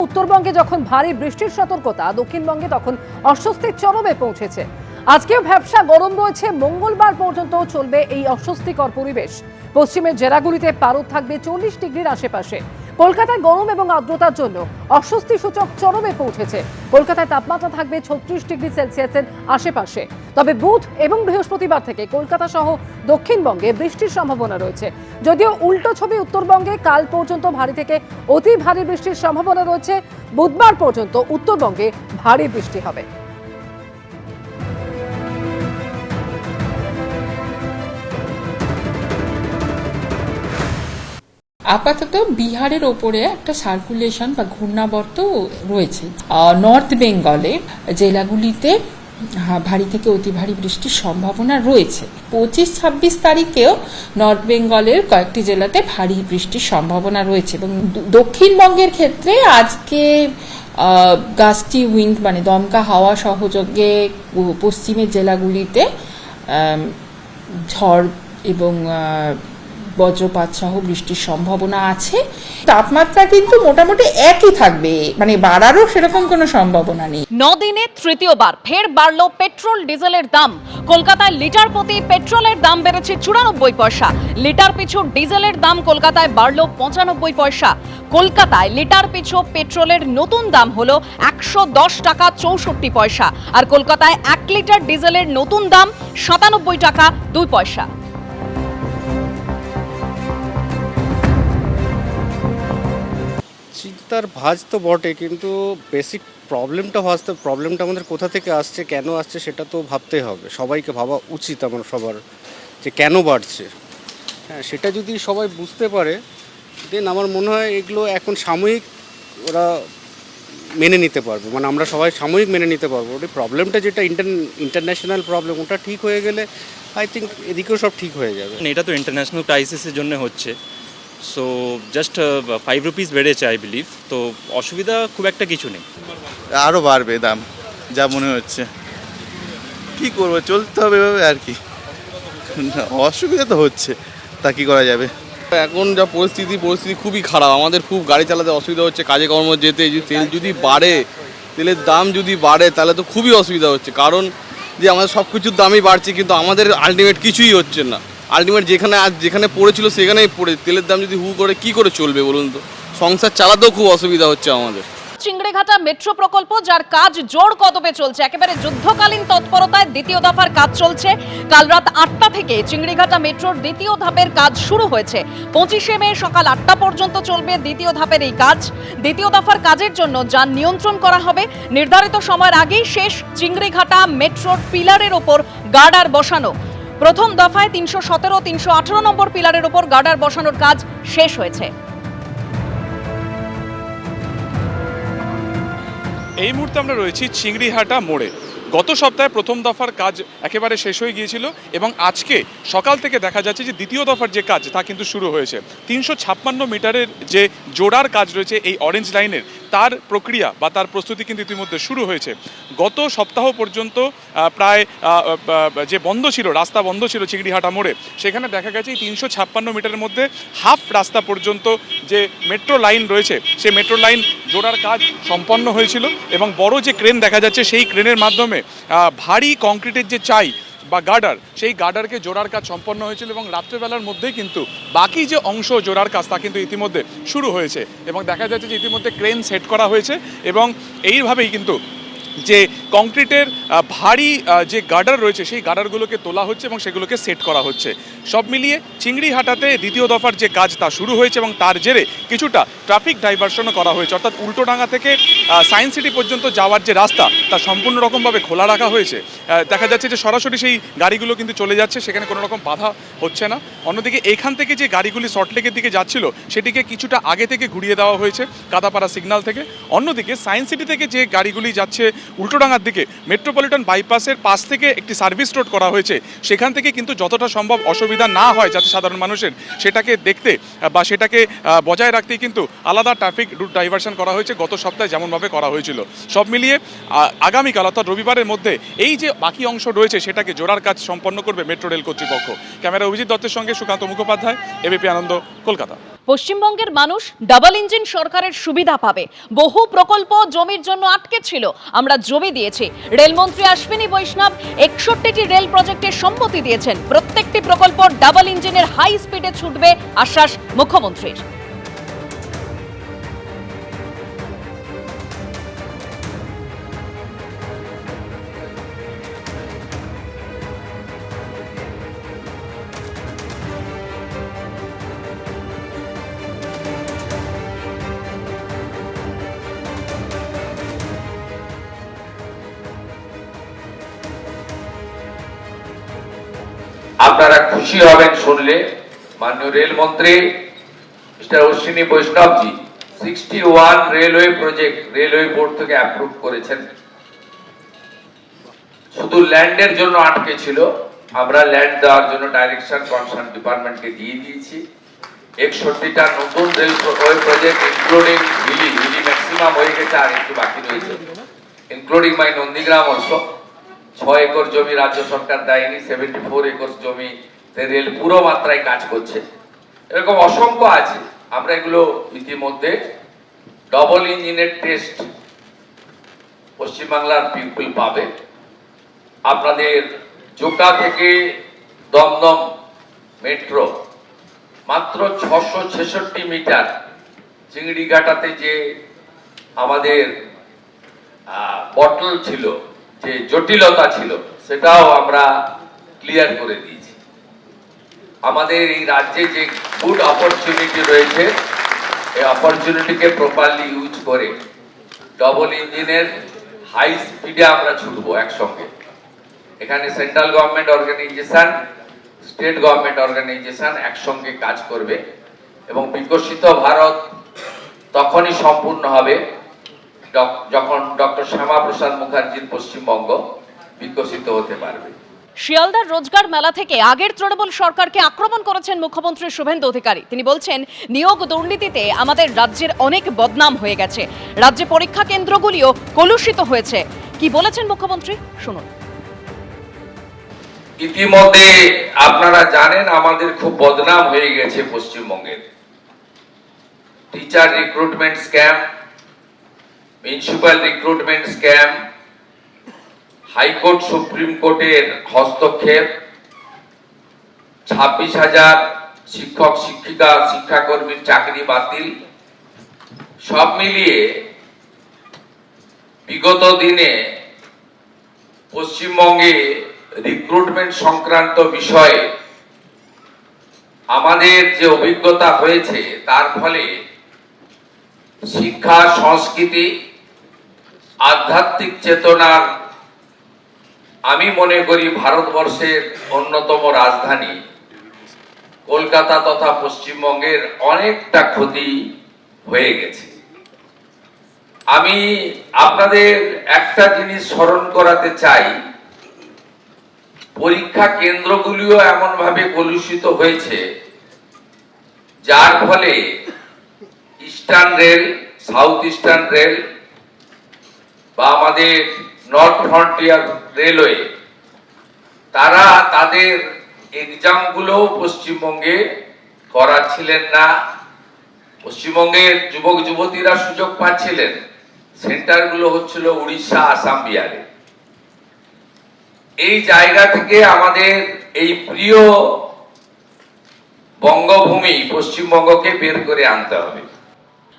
উত্তরবঙ্গে যখন ভারী বৃষ্টির সতর্কতা, দক্ষিণবঙ্গে তখন অস্বস্তির চরমে পৌঁছেছে। আজকেও ভ্যাপসা গরম রয়েছে, মঙ্গলবার পর্যন্ত চলবে এই অস্বস্তিকর পরিবেশ। পশ্চিমের জেলাগুলিতে পারদ থাকবে 40 ডিগ্রির আশেপাশে। কলকাতায় গরম এবং আর্দ্রতার জন্য অস্বস্তি সূচক চরমে পৌঁছেছে। কলকাতায় তাপমাত্রা থাকবে 36 ডিগ্রি সেলসিয়াসের আশেপাশে। তবে বুধ এবং বৃহস্পতিবার থেকে কলকাতা সহ দক্ষিণবঙ্গে বৃষ্টির সম্ভাবনা রয়েছে। যদিও উল্টো ছবি উত্তরবঙ্গে, কাল পর্যন্ত ভারী থেকে অতি ভারী বৃষ্টির সম্ভাবনা রয়েছে। বুধবার পর্যন্ত উত্তরবঙ্গে ভারী বৃষ্টি হবে। আপাতত বিহারের ওপরে একটা সার্কুলেশন বা ঘূর্ণাবর্ত রয়েছে। নর্থ বেঙ্গলে জেলাগুলিতে ভারী থেকে অতি ভারী বৃষ্টির সম্ভাবনা রয়েছে। 25-26 তারিখেও নর্থ বেঙ্গলের কয়েকটি জেলাতে ভারী বৃষ্টির সম্ভাবনা রয়েছে। এবং দক্ষিণবঙ্গের ক্ষেত্রে আজকে গাস্টি উইন্ড মানে দমকা হাওয়া সহযোগে পশ্চিমের জেলাগুলিতে ঝড় এবং বজ্রপাত সহ বৃষ্টির সম্ভাবনা আছে। তাপমাত্রা কিন্তু মোটামুটি একই থাকবে, মানে বাড়ারও সেরকম কোনো সম্ভাবনা নেই। 9 দিনে তৃতীয়বার ফের বাড়ল পেট্রোল ডিজেলের দাম। কলকাতায় লিটার প্রতি পেট্রোলের দাম বেড়েছে 94 পয়সা। লিটার পিছু ডিজেলের দাম কলকাতায় বাড়ল 95 পয়সা। কলকাতায় লিটার পিছু পেট্রোলের নতুন দাম হলো 110 টাকা 64 পয়সা। আর কলকাতায় 1 লিটার ডিজেলের নতুন দাম 97 টাকা 2 পয়সা। চিন্তার ভাঁজ তো বটে, কিন্তু বেসিক প্রবলেমটা আমাদের কোথা থেকে আসছে, কেন আসছে সেটা তো ভাবতেই হবে। সবাইকে ভাবা উচিত আমার সবার, যে কেন বাড়ছে। হ্যাঁ, সেটা যদি সবাই বুঝতে পারে, দেন আমার মনে হয় এগুলো এখন সাময়িক ওরা মেনে নিতে পারবে, মানে আমরা সবাই সাময়িক মেনে নিতে পারবো। ওই প্রবলেমটা যেটা ইন্টারন্যাশনাল প্রবলেম, ওটা ঠিক হয়ে গেলে আই থিঙ্ক এদিকেও সব ঠিক হয়ে যাবে। এটা তো ইন্টারন্যাশনাল ক্রাইসিসের জন্য হচ্ছে, সো জাস্ট 5 রুপিস বেড়েছে আই বিলিভ, তো অসুবিধা খুব একটা কিছু নেই। আরও বাড়বে দাম যা মনে হচ্ছে। কি করবো, চলতে হবে এভাবে আর কি। অসুবিধা তো হচ্ছে, তা কি করা যাবে। এখন যা পরিস্থিতি খুবই খারাপ। আমাদের খুব গাড়ি চালাতে অসুবিধা হচ্ছে, কাজে কর্ম যেতে। তেল যদি বাড়ে, তেলের দাম যদি বাড়ে, তাহলে তো খুবই অসুবিধা হচ্ছে। কারণ যে আমাদের সব কিছুর দামই বাড়ছে, কিন্তু আমাদের আলটিমেট কিছুই হচ্ছে না। আলটিমেট যেখানে পড়েছিল সেখানেই পড়ে। তেলের দাম যদি করে কি করে চলবে বলুন তো? সংসার চালাতেও খুব অসুবিধা হচ্ছে আমাদের। চিংড়িঘাটা মেট্রো প্রকল্প, যার কাজ জোর কদমে চলছে, একেবারে যুদ্ধকালীন তৎপরতায় দ্বিতীয় দফার কাজ চলছে। কাল রাত 8টা থেকে চিংড়িঘাটা মেট্রোর দ্বিতীয় ধাপের কাজ শুরু হয়েছে। 25শে মে সকাল 8টা পর্যন্ত চলবে দ্বিতীয় ধাপের এই কাজ। দ্বিতীয় দফার কাজের জন্য যান নিয়ন্ত্রণ করা হবে। নির্ধারিত সময়ের আগেই শেষ চিংড়িঘাটা মেট্রোর পিলারের ওপর গার্ডার বসানো। প্রথম দফায় 317-318 নম্বর পিলারের ওপর গার্ডার বসানোর কাজ শেষ হয়েছে। এই মুহূর্তে আমরা রয়েছি চিংড়িহাটা মোড়ে। গত সপ্তাহে প্রথম দফার কাজ একেবারে শেষ হয়ে গিয়েছিল এবং আজকে সকাল থেকে দেখা যাচ্ছে যে দ্বিতীয় দফার যে কাজ তা কিন্তু শুরু হয়েছে। 356 মিটারের যে জোড়ার কাজ রয়েছে এই অরেঞ্জ লাইনের, তার প্রক্রিয়া বা তার প্রস্তুতি কিন্তু ইতিমধ্যে শুরু হয়েছে। গত সপ্তাহ পর্যন্ত প্রায় যে বন্ধ ছিল, রাস্তা বন্ধ ছিল চিংড়িহাটা মোড়ে, সেখানে দেখা গেছে এই 356 মিটারের মধ্যে হাফ রাস্তা পর্যন্ত যে মেট্রো লাইন রয়েছে, সেই মেট্রো লাইন জোড়ার কাজ সম্পন্ন হয়েছিল এবং বড় যে ক্রেন দেখা যাচ্ছে, সেই ক্রেনের মাধ্যমে ভারী কংক্রিটের যে চাই বা গার্ডার, সেই গার্ডারকে জোড়ার কাজ সম্পন্ন হয়েছিল এবং রাত্রেবেলার মধ্যেই কিন্তু বাকি যে অংশ জোড়ার কাজ তা কিন্তু ইতিমধ্যে শুরু হয়েছে এবং দেখা যাচ্ছে যে ইতিমধ্যে ক্রেন সেট করা হয়েছে এবং এইভাবেই কিন্তু যে কংক্রিটের ভারী যে গার্ডার রয়েছে, সেই গার্ডারগুলোকে তোলা হচ্ছে এবং সেগুলোকে সেট করা হচ্ছে। সব মিলিয়ে চিংড়িহাটাতে দ্বিতীয় দফার যে কাজ তা শুরু হয়েছে এবং তার জেরে কিছুটা ট্রাফিক ডাইভারশনও করা হয়েছে। অর্থাৎ উল্টোডাঙ্গা থেকে সায়েন্স সিটি পর্যন্ত যাওয়ার যে রাস্তা, তা সম্পূর্ণ রকমভাবে খোলা রাখা হয়েছে। দেখা যাচ্ছে যে সরাসরি সেই গাড়িগুলো কিন্তু চলে যাচ্ছে, সেখানে কোনো রকম বাধা হচ্ছে না। অন্যদিকে এখান থেকে যে গাড়িগুলি সল্টলেকের দিকে যাচ্ছিল, সেটিকে কিছুটা আগে থেকে ঘুরিয়ে দেওয়া হয়েছে কাদাপাড়া সিগন্যাল থেকে। অন্যদিকে সায়েন্স সিটি থেকে যে গাড়িগুলি যাচ্ছে উল্টোডাঙ্গার দিকে মেট্রোপলিটন বাইপাসের পাশ থেকে একটি সার্ভিস রোড করা হয়েছে, সেখান থেকে কিন্তু যতটা সম্ভব অসুবিধা না হয় যাতে সাধারণ মানুষের, সেটাকে দেখতে বা সেটাকে বজায় রাখতেই কিন্তু আলাদা ট্রাফিক রুট ডাইভারশন করা হয়েছে গত সপ্তাহে যেমনভাবে করা হয়েছিল। সব মিলিয়ে আগামীকাল অর্থাৎ রবিবারের মধ্যে এই যে বাকি অংশ রয়েছে সেটাকে জোড়ার কাজ সম্পন্ন করবে মেট্রো রেল কর্তৃপক্ষ। ক্যামেরা অভিজিৎ দত্তের সঙ্গে সুকান্ত মুখোপাধ্যায়, এবিপি আনন্দ, কলকাতা। পশ্চিমবঙ্গের মানুষ ডাবল ইঞ্জিন সরকারের সুবিধা পাবে। বহু প্রকল্প জমির জন্য আটকে ছিল, আমরা জমি দিয়েছি। রেলমন্ত্রী অশ্বিনী বৈষ্ণব 61টি রেল প্রজেক্টের সম্মতি দিয়েছেন। প্রত্যেকটি প্রকল্প ডাবল ইঞ্জিনের হাই স্পিডে ছুটবে, আশ্বাস মুখ্যমন্ত্রীর। আপনারা খুশি হবেন শুনলে মাননীয় রেলমন্ত্রী mister Ashwini Vaishnavji 61 railway project railway board থেকে অ্যাপ্রুভ করেছেন। শুধু ল্যান্ডের জন্য আটকে ছিল, আমরা ল্যান্ড দেওয়ার জন্য ডাইরেকশন কনসার্ন ডিপার্টমেন্টকে দিয়ে দিয়েছি। 61টা নতুন railway project including Hili maximum হয়ে গেছে, আর একটু বাকি রয়েছে, including my Nandigram also. 6 acre জমি রাজ্য সরকার দেয়নি, 74 একর জমিতে রেল পুরো মাত্রায় কাজ করছে। এরকম অসংখ্য আছে। আমরা এগুলো ইতিমধ্যে ডবল ইঞ্জিনের টেস্ট পশ্চিমবাংলার পিপল পাবে। আপনাদের জোকা থেকে দমদম মেট্রো মাত্র 666 মিটার। চিংড়িঘাটাতে যে আমাদের বটল ছিল, যে জটিলতা ছিল, সেটাও আমরা ক্লিয়ার করে দিয়েছি। আমাদের এই রাজ্যে যে গুড অপরচুনিটি রয়েছে, এই অপরচুনিটিকে প্রপারলি ইউজ করে ডবল ইঞ্জিনের হাই স্পিডে আমরা ছুটবো একসঙ্গে। এখানে central government organisation, state government organisation একসঙ্গে কাজ করবে এবং বিকশিত ভারত তখনই সম্পূর্ণ হবে যখন ডক্টর শ্যামাপ্রসাদ মুখার্জির পশ্চিমবঙ্গ বিকশিত হতে পারবে। শিয়ালদার রোজগার মেলা থেকে আগের তৃণমূল সরকারকে আক্রমণ করেছেন মুখ্যমন্ত্রী শুভেন্দু অধিকারী। তিনি বলছেন, নিয়োগ দুর্নীতিতে আমাদের রাজ্যের অনেক বদনাম হয়ে গেছে, রাজ্যে পরীক্ষা কেন্দ্রগুলিও কলুষিত হয়েছে। কি বলেছেন মুখ্যমন্ত্রী, শুনুন। ইতিমধ্যে আপনারা জানেন আমাদের খুব বদনাম হয়ে গেছে পশ্চিমবঙ্গের। Teacher recruitment scam, municipal recruitment scam, high court supreme কোর্টের হস্তক্ষেপ, 26,000 শিক্ষক শিক্ষিকা শিক্ষাকর্মীর চাকরি বাতিল, সব মিলিয়ে বিগত দিনে পশ্চিমবঙ্গে রিক্রুটমেন্ট সংক্রান্ত বিষয়ে আমাদের যে অভিজ্ঞতা হয়েছে, তার ফলে শিক্ষা, সংস্কৃতি, আধ্যাত্মিক চেতনার, আমি মনে করি ভারতবর্ষের অন্যতম রাজধানী কলকাতা তথা পশ্চিমবঙ্গের অনেকটা ক্ষতি হয়ে গেছে। আমি আপনাদের একটা জিনিস স্মরণ করাতে চাই, পরীক্ষা কেন্দ্রগুলিও এমন ভাবে কলুষিত হয়েছে যার ফলে eastern rail, south eastern rail বা আমাদের নর্থ ফ্রন্টিয়ার রেলওয়ে, তারা তাদের এক্সামগুলো পশ্চিমবঙ্গে করাচ্ছিলেন না। পশ্চিমবঙ্গের যুবক যুবতীরা সুযোগ পাচ্ছিলেন, সেন্টারগুলো হচ্ছিল উড়িষ্যা, আসাম, বিহারে। এই জায়গা থেকে আমাদের এই প্রিয় বঙ্গভূমি পশ্চিমবঙ্গকে বের করে আনতে হবে।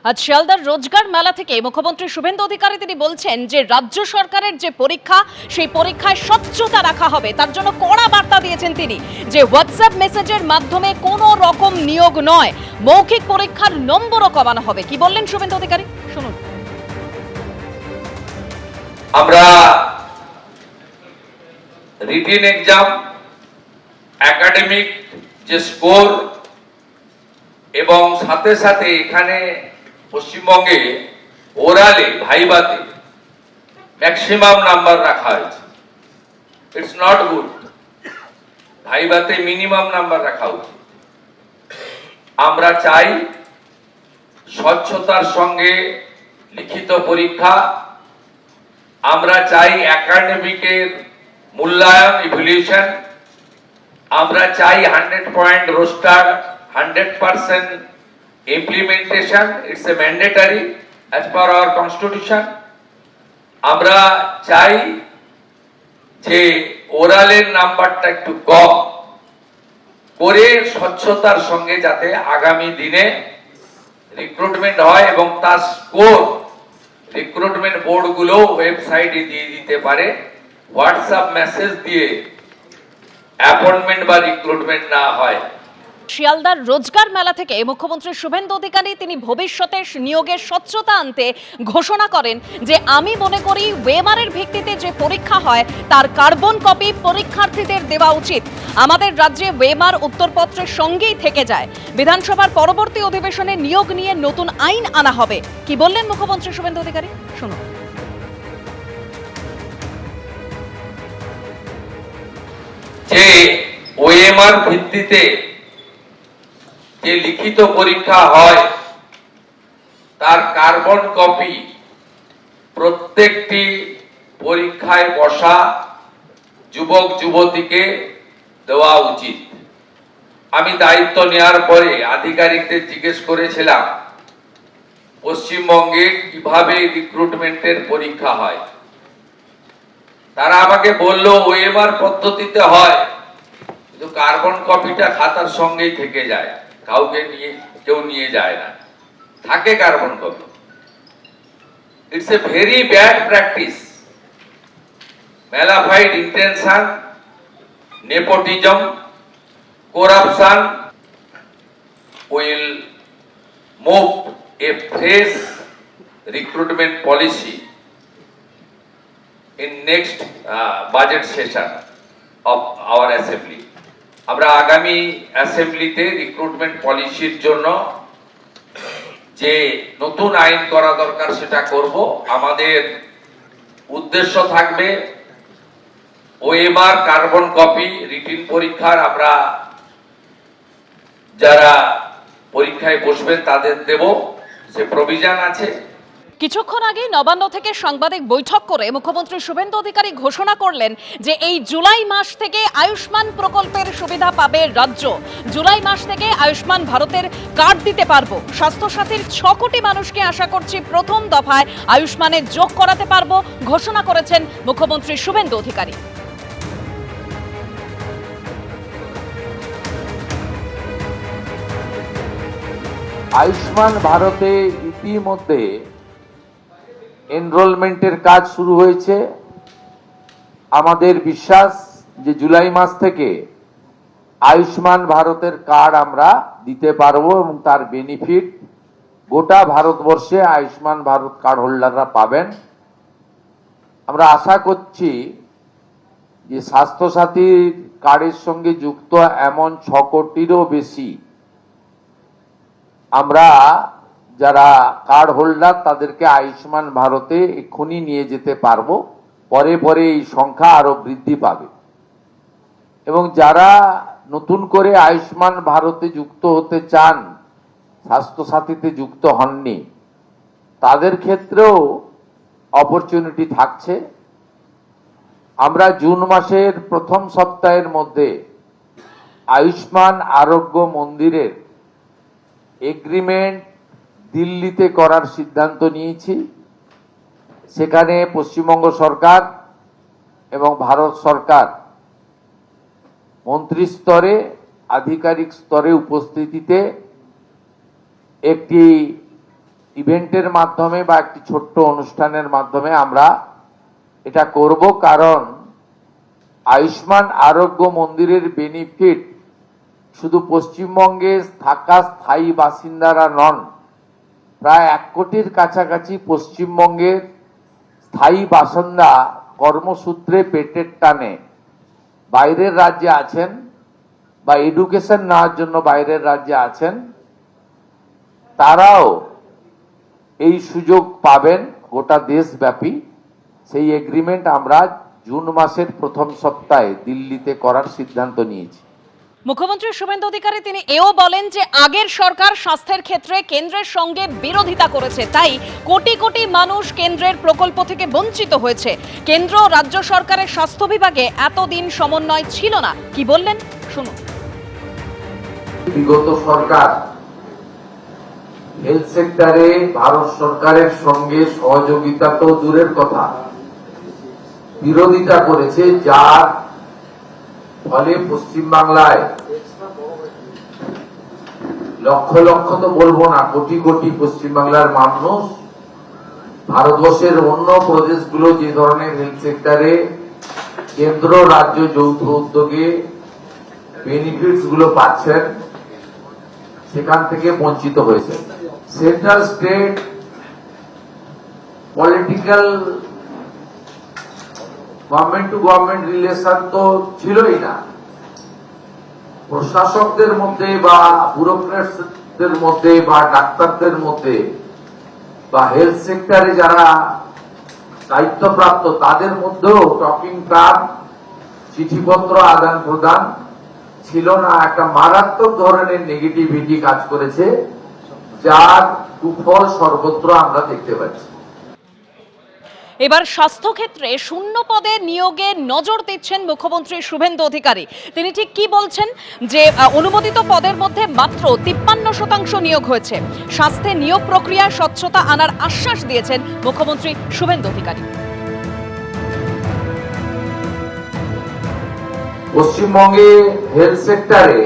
আজ শিয়ালদার রোজগার মেলা থেকে মুখ্যমন্ত্রী শুভেন্দু অধিকারী তিনি বলছেন যে রাজ্য সরকারের যে পরীক্ষা, সেই পরীক্ষায় স্বচ্ছতা রাখা হবে। তার জন্য কড়া বার্তা দিয়েছেন তিনি, যে হোয়াটসঅ্যাপ মেসেজের মাধ্যমে কোনো রকম নিয়োগ নয়, মৌখিক পরীক্ষার নম্বরও কমানো হবে। কি বললেন শুভেন্দু অধিকারী, শুনুন। আমরা রিটেন এক্সাম, একাডেমিক যে স্কোর এবং সাথে সাথে এখানে পশ্চিমবঙ্গে ওরালে, ভাইভাতে ম্যাক্সিমাম নাম্বার রাখা হয়েছে। It's not good. ভাইভাতে মিনিমাম নাম্বার রাখা উচিত। আমরা চাই স্বচ্ছতার সঙ্গে লিখিত পরীক্ষা। আমরা চাই একাডেমিকের মূল্যায়ন, ইভ্যালুয়েশন। আমরা চাই 100 point roaster, 100% implementation. It's a mandatory as per hour constitution. আমরা চাই যে ওরালের নাম্বারটা একটু কম করে স্বচ্ছতার সঙ্গে যাতে আগামী দিনে রিক্রুটমেন্ট হয় এবং তার স্কোর রিক্রুটমেন্ট বোর্ডগুলো ওয়েবসাইটে দিয়ে দিতে পারে, হোয়াটসঅ্যাপ মেসেজ দিয়ে অ্যাপয়েন্টমেন্ট বা রিক্রুটমেন্ট না হয়। শিয়ালদার রোজগার মেলা থেকে মুখ্যমন্ত্রী শুভেন্দু অধিকারী তিনি ভবিষ্যতে নিয়োগের স্বচ্ছতা আনতে ঘোষণা করেন যে আমি মনে করি ওয়েমারের ভিত্তিতে যে পরীক্ষা হয় তার কার্বন কপি পরীক্ষার্থীদের দেওয়া উচিত। আমাদের রাজ্যে ওয়েমার উত্তরপত্রের সঙ্গেই থেকে যায়। বিধানসভার পরবর্তী অধিবেশনে নিয়োগ নিয়ে নতুন আইন আনা হবে। কি বললেন মুখ্যমন্ত্রী শুভেন্দু অধিকারী, শুনুন। যে ওএমআর ভিত্তিতে যে লিখিত পরীক্ষা হয় তার কার্বন কপি প্রত্যেকটি পরীক্ষায় বসা যুবক যুবতীকে দেওয়া উচিত। আমি দায়িত্ব নেওয়ার পরে আধিকারিকদের জিজ্ঞেস করেছিলাম পশ্চিমবঙ্গে কিভাবে রিক্রুটমেন্টের পরীক্ষা হয়। তারা আমাকে বলল ওএমআর পদ্ধতিতে হয়, কিন্তু কার্বন কপিটা খাতার সঙ্গেই থেকে যায়, কেউ নিয়ে যায় না, থাকে carbon copy. It's a very bad practice. Mala fide intention, nepotism, corruption will move a fresh recruitment policy in next budget session of our assembly. আমরা আগামী অ্যাসেম্বলিতে রিক্রুটমেন্ট পলিসির জন্য যে নতুন আইন করা দরকার সেটা করব। আমাদের উদ্দেশ্য থাকবে ওএমআর কার্বন কপি রিটিন পরীক্ষার আমরা যারা পরীক্ষায় বসবেন তাদের দেব, সে প্রভিশন আছে। কিছুক্ষণ আগে নবান্ন থেকে সাংবাদিক বৈঠক করে মুখ্যমন্ত্রী শুভেন্দু অধিকারী ঘোষণা করলেন যে এই জুলাই মাস থেকে আয়ুষ্মান প্রকল্পের সুবিধা পাবে রাজ্য। জুলাই মাস থেকে আয়ুষ্মান ভারতের কার্ড দিতে পারবো। স্বাস্থ্যসাথীর 6 কোটি মানুষকে আশা করছি প্রথম দফায় আয়ুষ্মানে যোগ করাতে পারবো, ঘোষণা করেছেন মুখ্যমন্ত্রী শুভেন্দু অধিকারী। আয়ুষ্মান ভারতে ইতিমধ্যে এনরোলমেন্টের কাজ শুরু হয়েছে। আমাদের বিশ্বাস যে জুলাই মাস থেকে আয়ুষ্মান ভারতের কার্ড আমরা দিতে পারবো এবং তার বেনিফিট গোটা ভারতবর্ষে আয়ুষ্মান ভারত কার্ড হোল্ডাররা পাবেন। আমরা আশা করছি যে স্বাস্থ্যসাথী কার্ডের সঙ্গে যুক্ত এমন 6 কোটিরও বেশি আমরা যারা কার্ড হোল্ডার তাদেরকে আয়ুষ্মান ভারতে এক্ষুনি নিয়ে যেতে পারবো। পরে পরে এই সংখ্যা আরো বৃদ্ধি পাবে এবং যারা নতুন করে আয়ুষ্মান ভারতে যুক্ত হতে চান, স্বাস্থ্যসাথীতে যুক্ত হননি, তাদের ক্ষেত্রেও অপরচুনিটি থাকছে। আমরা জুন মাসের প্রথম সপ্তাহের মধ্যে আয়ুষ্মান আরোগ্য মন্দিরের এগ্রিমেন্ট দিল্লিতে করার সিদ্ধান্ত নিয়েছি। সেখানে পশ্চিমবঙ্গ সরকার এবং ভারত সরকার মন্ত্রী স্তরে, আধিকারিক স্তরে উপস্থিতিতে একটি ইভেন্টের মাধ্যমে বা একটি ছোট্ট অনুষ্ঠানের মাধ্যমে আমরা এটা করব। কারণ আয়ুষ্মান আরোগ্য মন্দিরের বেনিফিট শুধু পশ্চিমবঙ্গে থাকা স্থায়ী বাসিন্দারা নন, প্রায় 1 কোটির কাছাকাছি পশ্চিমবঙ্গের স্থায়ী বাসিন্দা কর্মসূত্রে পেটের টানে বাইরের রাজ্যে আছেন বা এডুকেশন নেওয়ার জন্য বাইরের রাজ্যে আছেন, তারাও এই সুযোগ পাবেন গোটা দেশব্যাপী। সেই এগ্রিমেন্ট আমরা জুন মাসের প্রথম সপ্তাহে দিল্লিতে করার সিদ্ধান্ত নিয়েছি। মুখ্যমন্ত্রী শুভেন্দু অধিকারী তিনি এও বলেন যে আগের সরকার স্বাস্থ্যের ক্ষেত্রে কেন্দ্রের সঙ্গে বিরোধিতা করেছে, তাই কোটি কোটি মানুষ কেন্দ্রের প্রকল্প থেকে বঞ্চিত হয়েছে। কেন্দ্র ও রাজ্য সরকারের স্বাস্থ্য বিভাগে এতদিন সমন্বয় ছিল না। কি বললেন শুনুন। বিগত সরকার হেলথ সেক্টরে ভারত সরকারের সঙ্গে সহযোগিতা তো দূরের কথা, বিরোধিতা করেছে, যার ফলে পশ্চিমবাংলায় লক্ষ লক্ষ তো বলবো না, কোটি কোটি পশ্চিমবাংলার মানুষ ভারতবর্ষের অন্য প্রদেশগুলো যে ধরনের হেলথ সেক্টরে কেন্দ্র রাজ্য যৌথ উদ্যোগে বেনিফিটস গুলো পাচ্ছেন, সেখান থেকে বঞ্চিত হয়েছে। Central state political government to government relation তো ছিলই না। প্রশাসকদের মধ্যে বা ব্যুরোক্রেটসদের মধ্যে বা ডাক্তারদের মধ্যে বা হেলথ সেক্টরে যারা দায়িত্বপ্রাপ্ত তাদের মধ্যেও টকিং টার্ম, চিঠিপত্র আদান প্রদান ছিল না। একটা মারাত্মক ধরনের নেগেটিভিটি কাজ করেছে, যার কুফল সর্বত্র আমরা দেখতে পাচ্ছি। এবার স্বাস্থ্যক্ষেত্রে শূন্য পদে নিয়োগে নজর দিচ্ছেন মুখ্যমন্ত্রী শুভেন্দু অধিকারী। তিনি ঠিক কি বলছেন যে অনুমোদিত পদের মধ্যে মাত্র 53% নিয়োগ হয়েছে। স্বাস্থ্যে নিয়োগ প্রক্রিয়ায় স্বচ্ছতা আনার আশ্বাস দিয়েছেন মুখ্যমন্ত্রী শুভেন্দু অধিকারী। পশ্চিমবঙ্গে হেলথ সেক্টরে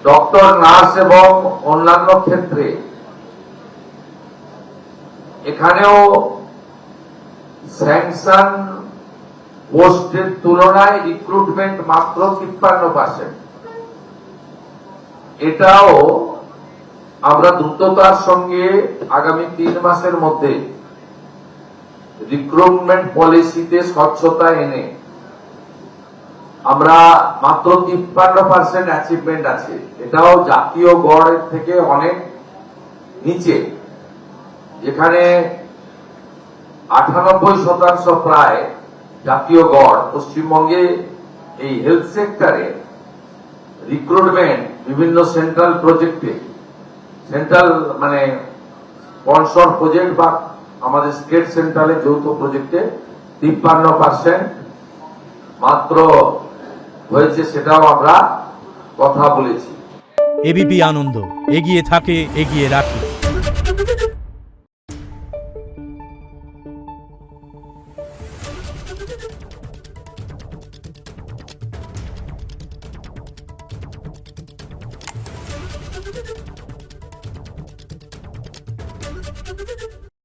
ডক্টর, নার্স এবং অন্যান্য ক্ষেত্রে এখানেও স্যাংশন পোস্টের তুলনায় রিক্রুটমেন্ট মাত্র 53%। এটাও আমরা দ্রুততার সঙ্গে আগামী 3 মাসের মধ্যে রিক্রুটমেন্ট পলিসিতে স্বচ্ছতা এনে আমরা মাত্র 53% অ্যাচিভমেন্ট আছে। এটাও জাতীয় গড়ের থেকে অনেক নিচে, যেখানে 98% প্রায় জাতীয় গড়। পশ্চিমবঙ্গে এই হেলথ সেক্টরে রিক্রুটমেন্ট বিভিন্ন সেন্ট্রাল প্রজেক্টে, সেন্ট্রাল মানে স্পন্সর প্রজেক্ট বা আমাদের স্টেট সেন্ট্রালের যৌথ প্রজেক্টে 53% মাত্র হয়েছে, সেটাও আমরা কথা বলেছি। এবিপি আনন্দ, এগিয়ে থাকে, এগিয়ে রাখে।